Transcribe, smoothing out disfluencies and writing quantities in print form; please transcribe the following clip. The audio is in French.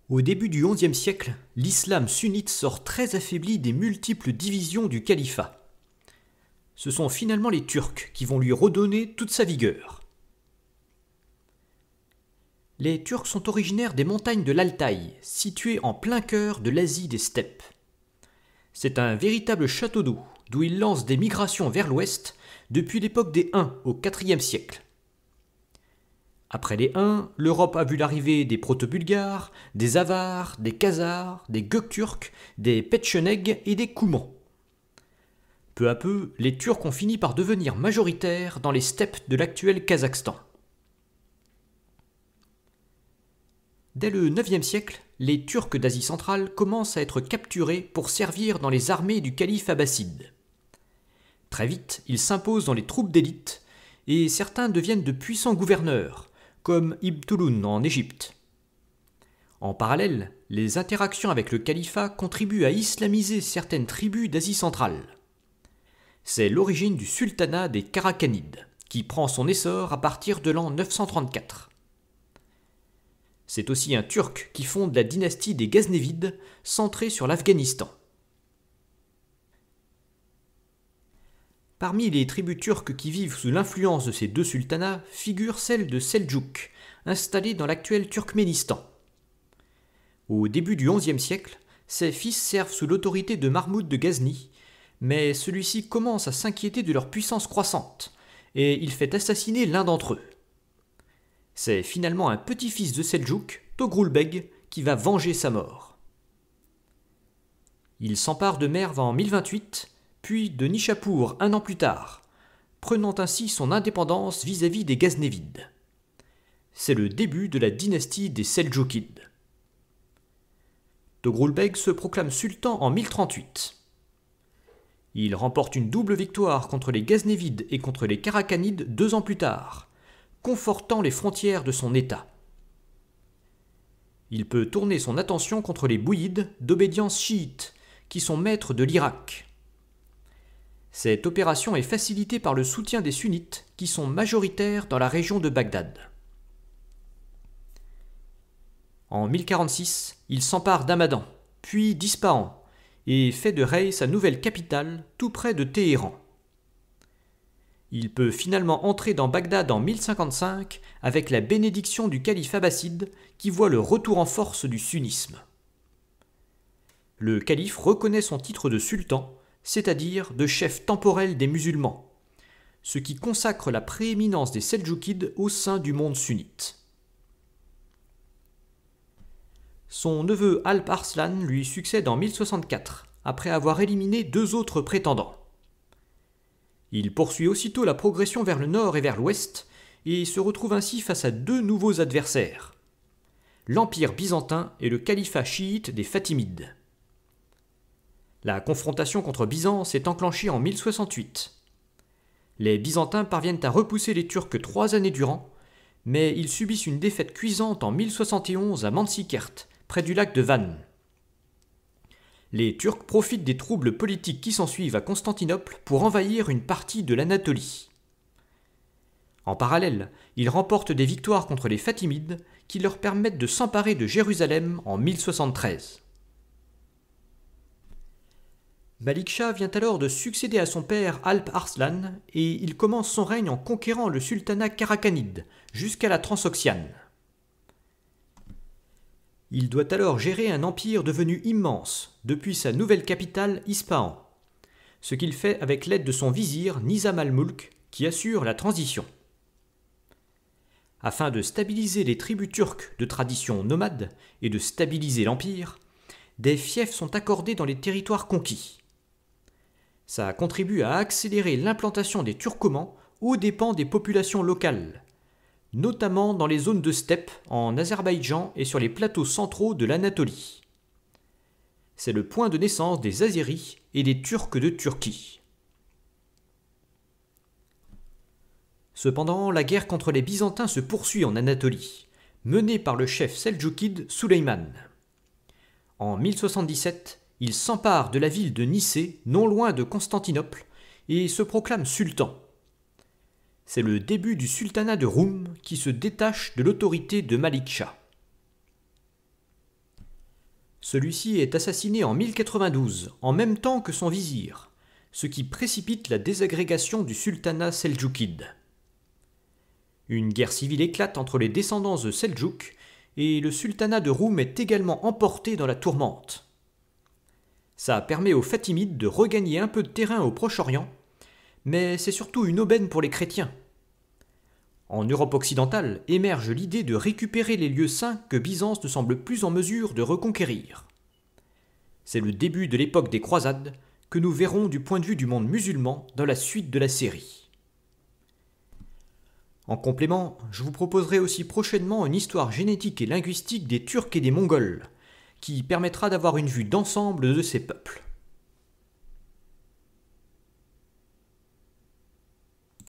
Au début du XIe siècle, l'islam sunnite sort très affaibli des multiples divisions du califat. Ce sont finalement les Turcs qui vont lui redonner toute sa vigueur. Les Turcs sont originaires des montagnes de l'Altaï, situées en plein cœur de l'Asie des steppes. C'est un véritable château d'eau, d'où ils lancent des migrations vers l'ouest depuis l'époque des Huns au IVe siècle. Après les Huns, l'Europe a vu l'arrivée des Proto-Bulgares, des Avars, des Khazars, des Gökturks, des Petchenegs et des Koumans. Peu à peu, les Turcs ont fini par devenir majoritaires dans les steppes de l'actuel Kazakhstan. Dès le IXe siècle, les Turcs d'Asie centrale commencent à être capturés pour servir dans les armées du calife abbasside. Très vite, ils s'imposent dans les troupes d'élite et certains deviennent de puissants gouverneurs, comme Ibn Tulun en Égypte. En parallèle, les interactions avec le califat contribuent à islamiser certaines tribus d'Asie centrale. C'est l'origine du sultanat des Karakhanides, qui prend son essor à partir de l'an 934. C'est aussi un Turc qui fonde la dynastie des Ghaznévides, centrée sur l'Afghanistan. Parmi les tribus turques qui vivent sous l'influence de ces deux sultanats figure celle de Seldjouk, installée dans l'actuel Turkménistan. Au début du XIe siècle, ses fils servent sous l'autorité de Mahmoud de Ghazni, mais celui-ci commence à s'inquiéter de leur puissance croissante, et il fait assassiner l'un d'entre eux. C'est finalement un petit-fils de Seldjouk, Togrulbeg, qui va venger sa mort. Il s'empare de Merv en 1028, puis de Nishapur un an plus tard, prenant ainsi son indépendance vis-à-vis des Ghaznévides. C'est le début de la dynastie des Seldjoukides. Togrulbeg se proclame sultan en 1038. Il remporte une double victoire contre les Ghaznévides et contre les Karakhanides 2 ans plus tard, confortant les frontières de son État. Il peut tourner son attention contre les Bouyides d'obédience chiite, qui sont maîtres de l'Irak. Cette opération est facilitée par le soutien des sunnites, qui sont majoritaires dans la région de Bagdad. En 1046, il s'empare d'Hamadan, puis d'Ispahan, et fait de Rey sa nouvelle capitale, tout près de Téhéran. Il peut finalement entrer dans Bagdad en 1055 avec la bénédiction du calife abbasside qui voit le retour en force du sunnisme. Le calife reconnaît son titre de sultan, c'est-à-dire de chef temporel des musulmans, ce qui consacre la prééminence des Seldjoukides au sein du monde sunnite. Son neveu Alp Arslan lui succède en 1064, après avoir éliminé 2 autres prétendants. Il poursuit aussitôt la progression vers le nord et vers l'ouest, et se retrouve ainsi face à 2 nouveaux adversaires, l'Empire byzantin et le califat chiite des Fatimides. La confrontation contre Byzance est enclenchée en 1068. Les Byzantins parviennent à repousser les Turcs 3 années durant, mais ils subissent une défaite cuisante en 1071 à Mansikert, près du lac de Van. Les Turcs profitent des troubles politiques qui s'ensuivent à Constantinople pour envahir une partie de l'Anatolie. En parallèle, ils remportent des victoires contre les Fatimides qui leur permettent de s'emparer de Jérusalem en 1073. Malik Shah vient alors de succéder à son père Alp Arslan et il commence son règne en conquérant le sultanat karakhanide jusqu'à la Transoxiane. Il doit alors gérer un empire devenu immense depuis sa nouvelle capitale Ispahan, ce qu'il fait avec l'aide de son vizir Nizam al-Mulk qui assure la transition. Afin de stabiliser les tribus turques de tradition nomade et de stabiliser l'empire, des fiefs sont accordés dans les territoires conquis. Ça contribue à accélérer l'implantation des Turcomans aux dépens des populations locales, notamment dans les zones de steppe en Azerbaïdjan et sur les plateaux centraux de l'Anatolie. C'est le point de naissance des Azéris et des Turcs de Turquie. Cependant, la guerre contre les Byzantins se poursuit en Anatolie, menée par le chef seldjoukide Süleyman. En 1077, il s'empare de la ville de Nicée, non loin de Constantinople, et se proclame sultan. C'est le début du sultanat de Roum qui se détache de l'autorité de Malik Shah. Celui-ci est assassiné en 1092, en même temps que son vizir, ce qui précipite la désagrégation du sultanat seldjoukide. Une guerre civile éclate entre les descendants de Seldjouk et le sultanat de Roum est également emporté dans la tourmente. Ça permet aux Fatimides de regagner un peu de terrain au Proche-Orient, mais c'est surtout une aubaine pour les chrétiens. En Europe occidentale émerge l'idée de récupérer les lieux saints que Byzance ne semble plus en mesure de reconquérir. C'est le début de l'époque des croisades que nous verrons du point de vue du monde musulman dans la suite de la série. En complément, je vous proposerai aussi prochainement une histoire génétique et linguistique des Turcs et des Mongols, qui permettra d'avoir une vue d'ensemble de ces peuples.